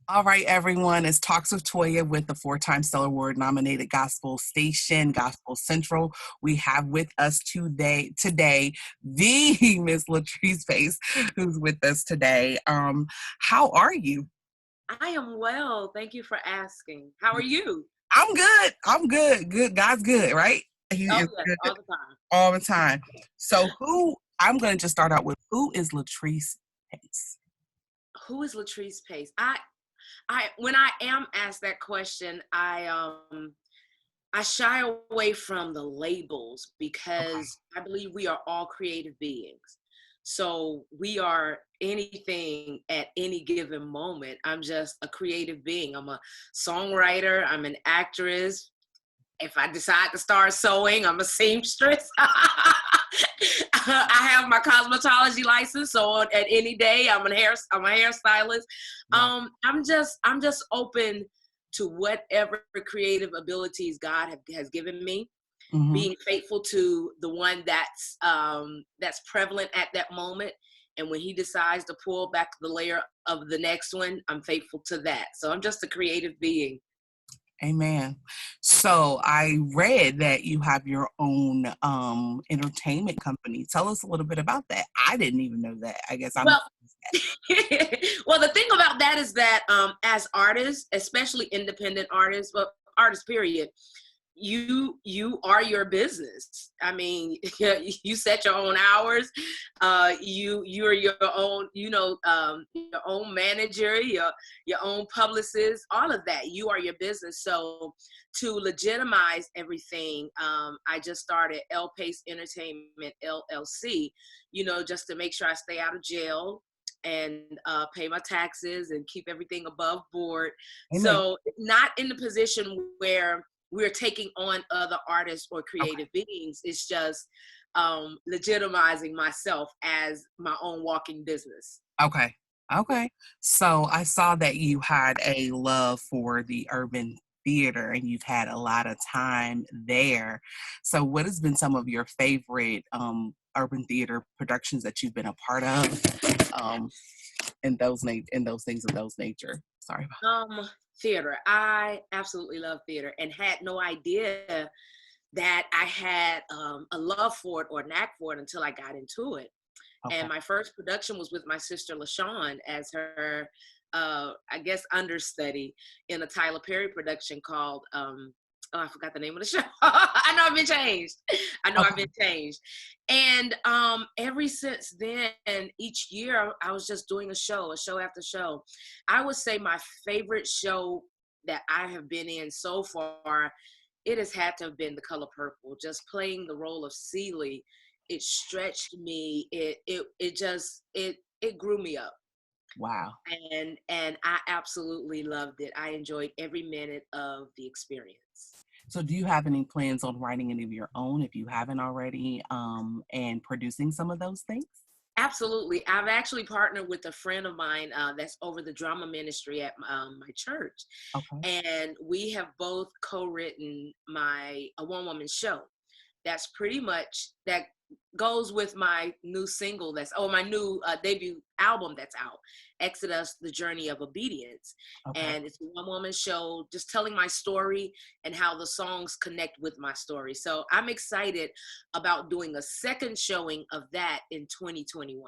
All right, everyone. It's Talks with Toya with the four-time Stellar Award nominated gospel station, Gospel Central. We have with us today the Miss Latrice Pace, who's with us today. How are you? I am well. Thank you for asking. How are you? I'm good. I'm good. Good. God's good, right? He Oh, is yes, good all the time. all the time. So I'm going to just start out with who is Latrice Pace? Who is Latrice Pace? When I am asked that question, I shy away from the labels Okay. because I believe we are all creative beings. So we are anything at any given moment. I'm just a creative being. I'm a songwriter. I'm an actress. If I decide to start sewing, I'm a seamstress. I have my cosmetology license, so at any day, I'm a hairstylist. Wow. I'm just open to whatever creative abilities has given me. Hmm. Being faithful to the one that's prevalent at that moment, and when he decides to pull back the layer of the next one, I'm faithful to that. So I'm just a creative being. Amen. So I read that you have your own entertainment company. Tell us a little bit about that. I didn't even know that. I guess I'm Well, well, the thing about that is that as artists, especially independent artists, but artists period, you are your business. I mean, you set your own hours. You're your own, your own manager, your own publicist, all of that. You are your business. So to legitimize everything, I just started L Pace Entertainment LLC. Just to make sure I stay out of jail and pay my taxes and keep everything above board. Amen. So not in the position where we're taking on other artists or Okay. creative beings. It's just legitimizing myself as my own walking business. Okay. Okay. So I saw that you had a love for the urban theater and you've had a lot of time there. So what has been some of your favorite urban theater productions that you've been a part of? In those things of those nature. Sorry about Um, Theater. I absolutely love theater and had no idea that I had a love for it or knack for it until I got into it. okay. And my first production was with my sister LaShawn as her, I guess, understudy in a Tyler Perry production called, oh, I forgot the name of the show. I know I've been changed. I know I've Okay. been changed. And ever since then, each year, I was just doing a show after show. I would say my favorite show that I have been in so far, it has had to have been The Color Purple. Just playing the role of Celie, it stretched me. It grew me up, Wow. and I absolutely loved it. I enjoyed every minute of the experience. So do you have any plans on writing any of your own if you haven't already and producing some of those things? Absolutely. I've actually partnered with a friend of mine that's over the drama ministry at my church, Okay. and we have both co-written my a one-woman show. That's pretty much that goes with my new single my new debut album that's out, Exodus: The Journey of Obedience. Okay. And it's a one woman show just telling my story and how the songs connect with my story. So I'm excited about doing a second showing of that in 2021.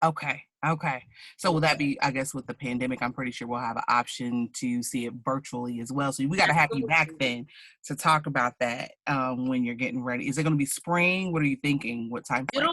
Okay. Okay. So will that be, I guess, with the pandemic, I'm pretty sure we'll have an option to see it virtually as well. So we got to have you back Absolutely. then to talk about that when you're getting ready. Is it going to be spring? What are you thinking? What time frame?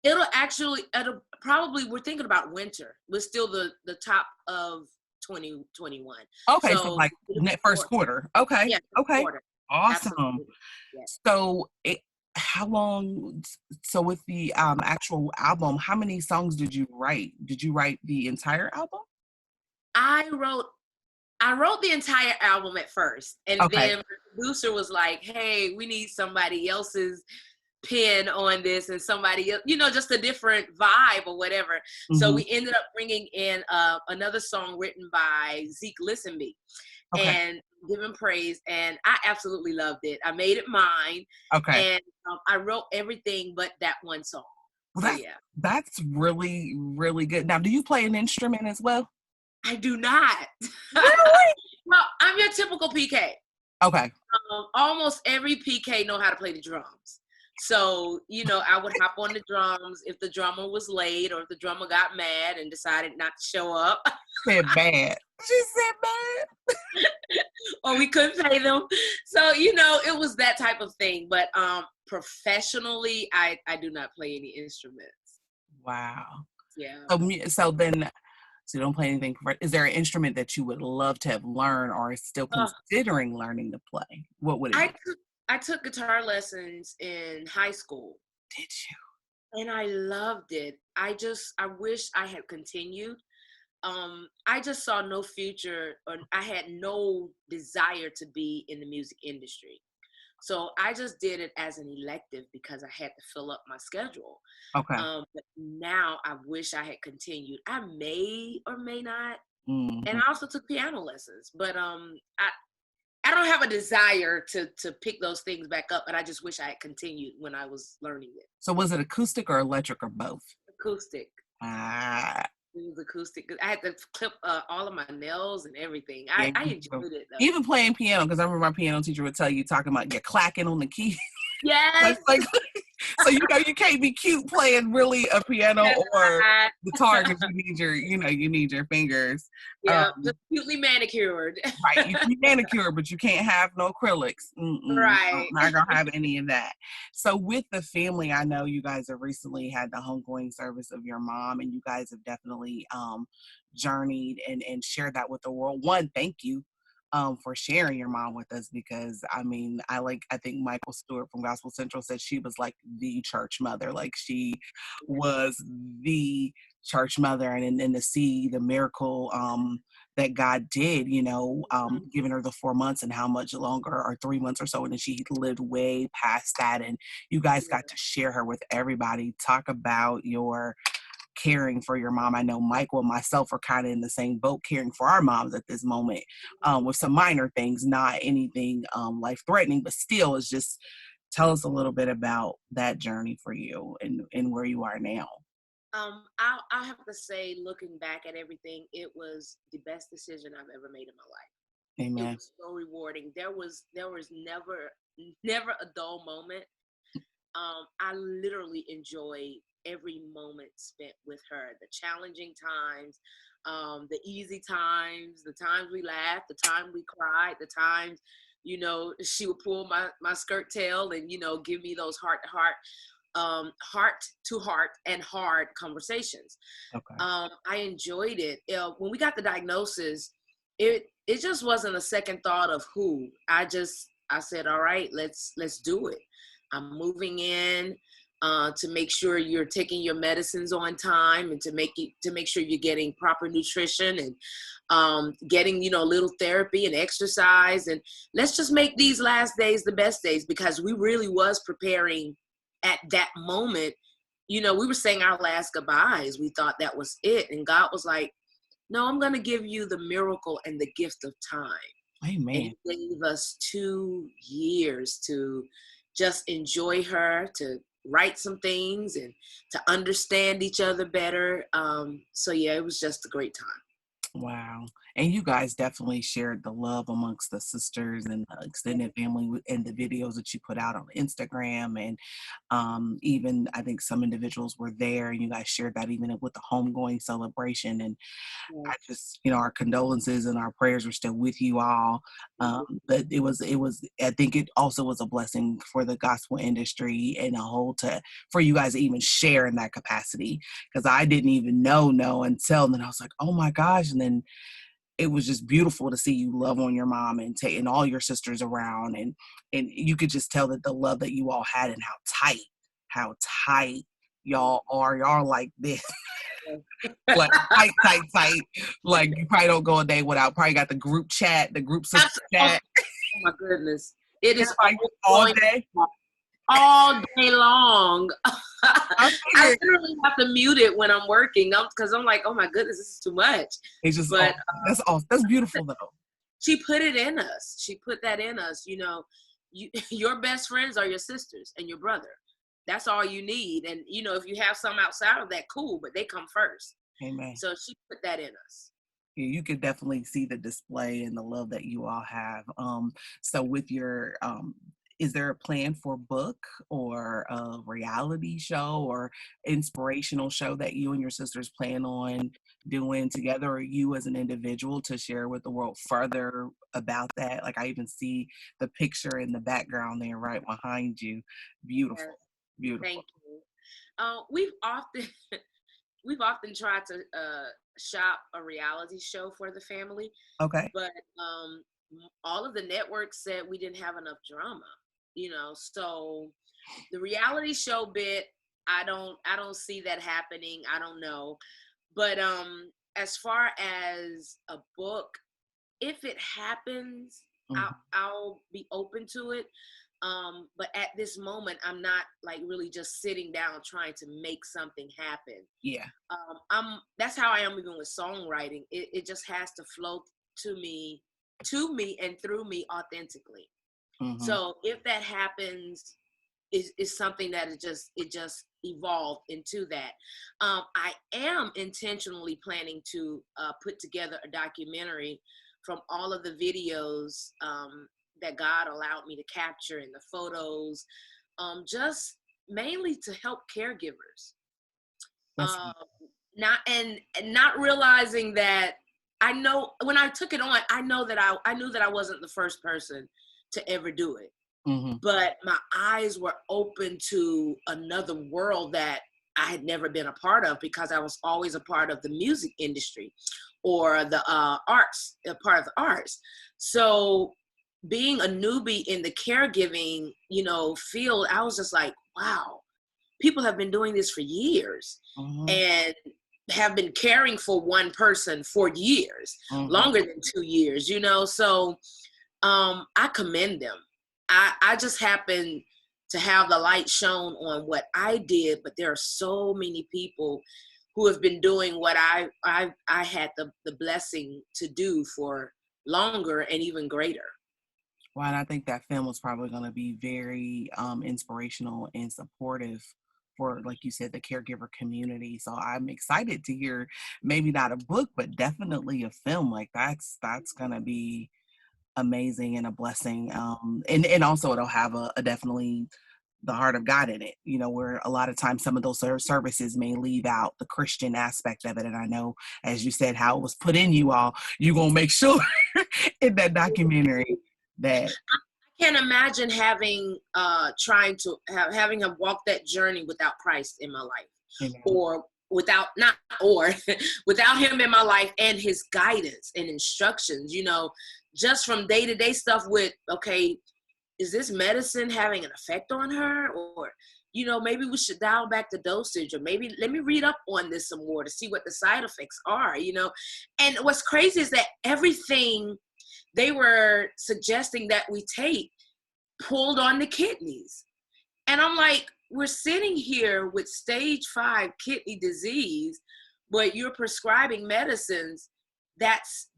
It'll it'll probably, we're thinking about winter. We're still the top of 2021. Okay. So So like it'll be net first for, quarter. Okay. yeah, first Okay. quarter. Awesome. Absolutely. Yeah. So how long, so with the actual album, how many songs did you write? Did you write the entire album? I wrote I wrote the entire album at first, and Okay. then my producer was like, "Hey, we need somebody else's pen on this and somebody else, just a different vibe or whatever." So Hmm. we ended up bringing in another song written by Zeke Listenby Okay. and Give Him Praise, and I absolutely loved it. I made it mine, Okay. and I wrote everything but that one song. Well, So yeah. that's really, really good. Now, do you play an instrument as well? I do not. Really? Well, I'm your typical PK. Okay. Almost every PK know how to play the drums. So, I would hop on the drums if the drummer was late or if the drummer got mad and decided not to show up Said bad. She said bad. or we couldn't pay them. So, it was that type of thing. But professionally, I do not play any instruments. Wow. Yeah. So you don't play anything. Is there an instrument that you would love to have learned or is still Uh, considering learning to play? What would it I be? took I took guitar lessons in high school Did you? and I loved it. I wish I had continued. I just saw no future, or I had no desire to be in the music industry. So I just did it as an elective because I had to fill up my schedule. Okay. But now I wish I had continued. I may or may not. And Mhm. I also took piano lessons, but I don't have a desire to pick those things back up, but I just wish I had continued when I was learning it. So was it acoustic or electric or both? Acoustic. Ah, It was acoustic. I had to clip all of my nails and everything. yeah. I enjoyed it though. Even playing piano, because I remember my piano teacher would tell you talking about you're clacking on the key. Yes, Like, so you can't be cute playing really a piano that's or right. guitar because you need your fingers. Yeah, Um, just cutely manicured. right, you can be manicure, but you can't have no acrylics. No, Right. not gonna have any of that. So with the family, I know you guys have recently had the homegoing service of your mom, and you guys have definitely journeyed and shared that with the world. One, thank you for sharing your mom with us because I think Michael Stewart from Gospel Central said she was like the church mother. Like she was the church mother and to see the miracle that God did, giving her the 4 months and how much longer or 3 months or so. And then she lived way past that. And you guys got to share her with everybody. Talk about your caring for your mom. I know Michael and myself are kind of in the same boat caring for our moms at this moment with some minor things, not anything life threatening, but still it's just tell us a little bit about that journey for you and where you are now. I'll have to say, looking back at everything, it was the best decision I've ever made in my life. It Amen. was so rewarding. There was never a dull moment. I literally enjoyed every moment spent with her. The challenging times, the easy times, the times we laughed, the time we cried, the times, she would pull my skirt tail and, give me those heart to heart and hard conversations. Okay. I enjoyed it. When we got the diagnosis, it just wasn't a second thought of who. I said, all right, let's do it. I'm moving in to make sure you're taking your medicines on time and to make sure you're getting proper nutrition and getting little therapy and exercise, and let's just make these last days the best days, because we really was preparing at that moment. We were saying our last goodbyes. We thought that was it, and God was like, no, I'm going to give you the miracle and the gift of time. And Amen. he gave us 2 years to just enjoy her, to write some things and to understand each other better. So yeah, it was just a great time. Wow. And you guys definitely shared the love amongst the sisters and the extended family in the videos that you put out on Instagram. And even I think some individuals were there and you guys shared that even with the homegoing celebration. And Yeah. I just, our condolences and our prayers are still with you all. But I think it also was a blessing for the gospel industry and a whole for you guys to even share in that capacity. Because I didn't even know until then I was like, oh my gosh. And then it was just beautiful to see you love on your mom and taking all your sisters around. And you could just tell that the love that you all had and how tight y'all are. Y'all are like this. Like tight, tight, tight. Like you probably don't go a day without. Probably got the group chat, the group sister Oh, chat. oh my goodness. It It's is like all going day. all day long. I I figured literally have to mute it when I'm working because I'm like, oh my goodness, this is too much. it's just But that's all. That's beautiful though. she put it in us. She put that in us. Your best friends are your sisters and your brother. That's all you need. And if you have some outside of that, cool, but they come first. Amen. So she put that in us. Yeah, you could definitely see the display and the love that you all have. So with your is there a plan for book or a reality show or inspirational show that you and your sisters plan on doing together, or you as an individual to share with the world further about that? Like I even see the picture in the background there right behind you. Yes, Beautiful. Beautiful. thank you. We've often we've often tried to shop a reality show for the family, Okay. but all of the networks said we didn't have enough drama. So the reality show bit, I don't see that happening. I don't know. But as far as a book, if it happens, I'll Mhm. I'll be open to it. But at this moment, I'm not like really just sitting down trying to make something happen. Yeah. I'm That's how I am even with songwriting. It just has to flow to me and through me authentically. Hmm. So if that happens, is something that it just evolved into that. I am intentionally planning to put together a documentary from all of the videos that God allowed me to capture and the photos, just mainly to help caregivers. That's Um, and not realizing that I know when I took it on, I knew that I wasn't the first person to ever do it, hmm but my eyes were open to another world that I had never been a part of because I was always a part of the music industry or the arts, a part of the arts. So being a newbie in the caregiving, field, I was just like, wow, people have been doing this for years hmm and have been caring for one person for years, hmm longer than 2 years, So I commend them. I just happen to have the light shown on what I did, but there are so many people who have been doing what I had the blessing to do for longer and even greater. Well, and I think that film was probably going to be very inspirational and supportive for, like you said, the caregiver community. So I'm excited to hear maybe not a book, but definitely a film. Like that's going to be amazing and a blessing. And also it'll have a definitely the heart of God in it, where a lot of times some of those services may leave out the Christian aspect of it. And I know, as you said, how it was put in you all, you going to make sure in that documentary that, Can't imagine having trying to having have walked that journey without Christ in my life, you or without not or without him in my life and his guidance and instructions, just from day to day stuff with, okay, is this medicine having an effect on her? Or, maybe we should dial back the dosage, or maybe let me read up on this some more to see what the side effects are. And what's crazy is that everything they were suggesting that we take pulled on the kidneys. And I'm like, we're sitting here with stage 5 kidney disease, but you're prescribing medicines that's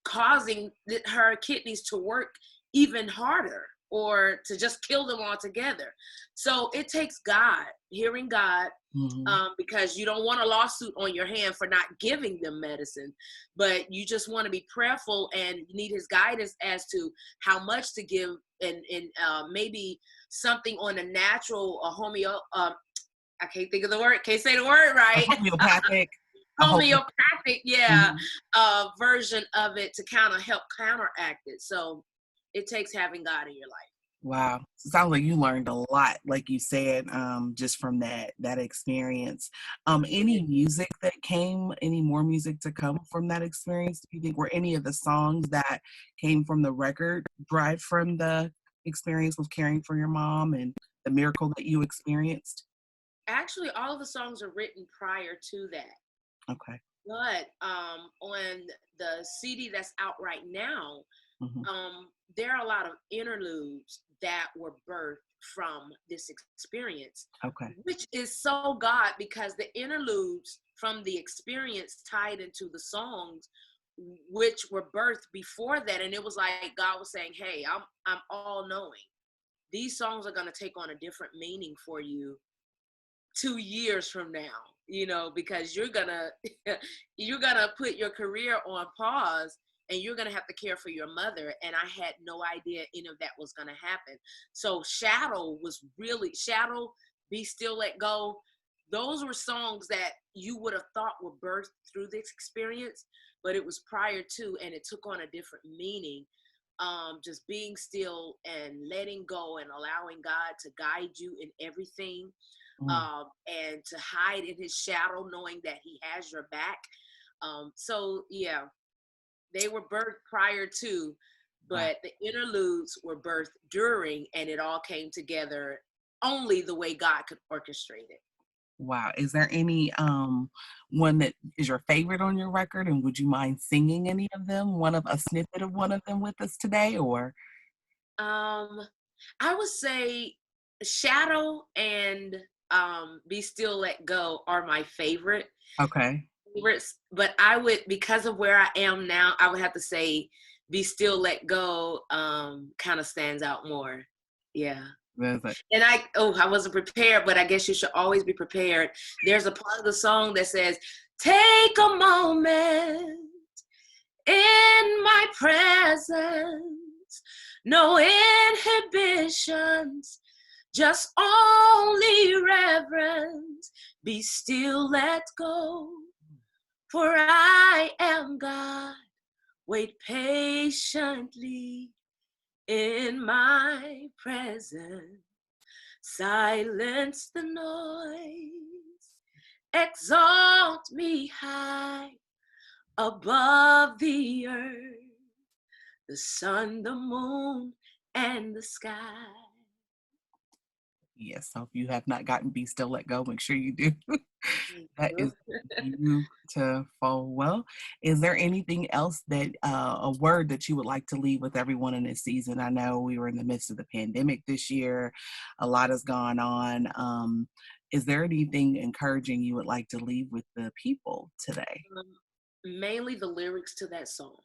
causing her kidneys to work even harder or to just kill them altogether. So it takes God, hearing God, Mhm. because you don't want a lawsuit on your hand for not giving them medicine, but you just want to be prayerful and need his guidance as to how much to give, and maybe something on a natural, a homeo, I can't think of the word, can't say the word A right. homeopathic, a hope. Homeopathic, yeah, Mhm. version of it to kind of help counteract it. So it takes having God in your life. Wow. Sounds like you learned a lot, like you said, just from that experience. Any music that came, any more music to come from that experience? Do you think were any of the songs that came from the record derived from the experience with caring for your mom and the miracle that you experienced? Actually, all of the songs are written prior to that. Okay. But on the CD that's out right now, Hmm. there are a lot of interludes that were birthed from this experience, Okay. which is so God, because the interludes from the experience tied into the songs, which were birthed before that. And it was like God was saying, hey, I'm all knowing. These songs are going to take on a different meaning for you 2 years from now, because you're gonna you're gonna put your career on pause and you're gonna have to care for your mother. And I had no idea any of that was gonna happen. So Shadow, Be Still, Let Go. Those were songs that you would have thought were birthed through this experience, but it was prior to, and it took on a different meaning. Just being still and letting go and allowing God to guide you in everything, Mm. and to hide in his shadow, knowing that he has your back. So yeah, they were birthed prior to, Wow. but the interludes were birthed during, and it all came together only the way God could orchestrate it. Wow. Is there any one that is your favorite on your record? And would you mind singing any of them? One of a snippet of one of them with us today, or Um, I would say Shadow and Be Still, Let Go are my okay. favorites, but I would, because of where I am now, I would have to say Be Still, Let Go kind of stands out more. Yeah. There's a And I wasn't prepared, but I guess you should always be prepared. There's a part of the song that says, take a moment in my presence, no inhibitions, just only reverence. Be still, let go, for I am God. Wait patiently in my presence. Silence the noise, exalt me high above the earth, the sun, the moon, and the sky. yes. So if you have not gotten Be Still Let Go, make sure you do. Thank That is you. beautiful. Well, is there anything else that a word that you would like to leave with everyone in this season? I know we were in the midst of the pandemic this year. A lot has gone on. Is there anything encouraging you would like to leave with the people today? Mainly the lyrics to that song,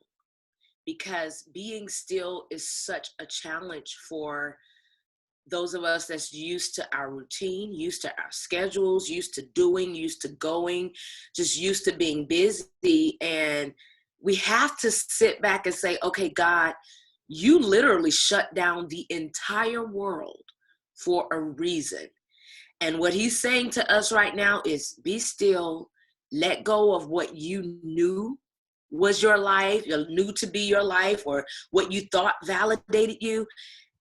because being still is such a challenge for those of us that's used to our routine, used to our schedules, used to doing, used to going, just used to being busy. And we have to sit back and say, okay, God, you literally shut down the entire world for a reason. And what he's saying to us right now is be still, let go of what you knew was your life, you knew to be your life, or what you thought validated you.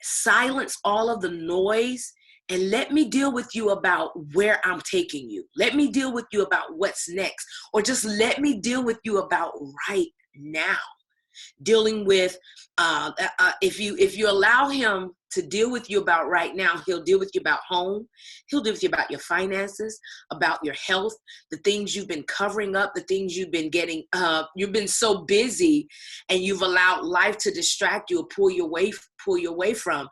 Silence all of the noise and let me deal with you about where I'm taking you. Let me deal with you about what's next, or just let me deal with you about right now. Dealing with if you allow him to deal with you about right now, he'll deal with you about home, he'll deal with you about your finances, about your health, the things you've been covering up, the things you've been getting you've been so busy and you've allowed life to distract you or pull you away from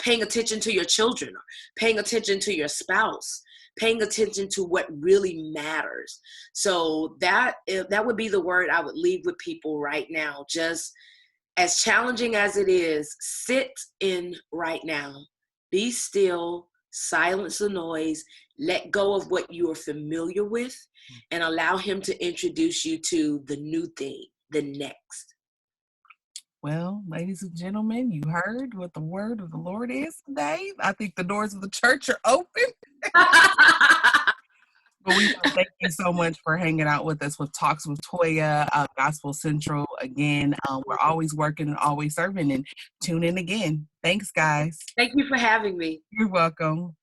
paying attention to your children, paying attention to your spouse, paying attention to what really matters. So that would be the word I would leave with people right now. Just as challenging as it is, sit in right now. Be still, silence the noise, let go of what you are familiar with, and allow him to introduce you to the new thing, the next. Well, ladies and gentlemen, you heard what the word of the Lord is today. I think the doors of the church are open. But we want to thank you so much for hanging out with us with Talks with Toya, Gospel Central. Again, we're always working and always serving, and tune in again. Thanks, guys. Thank you for having me. You're welcome.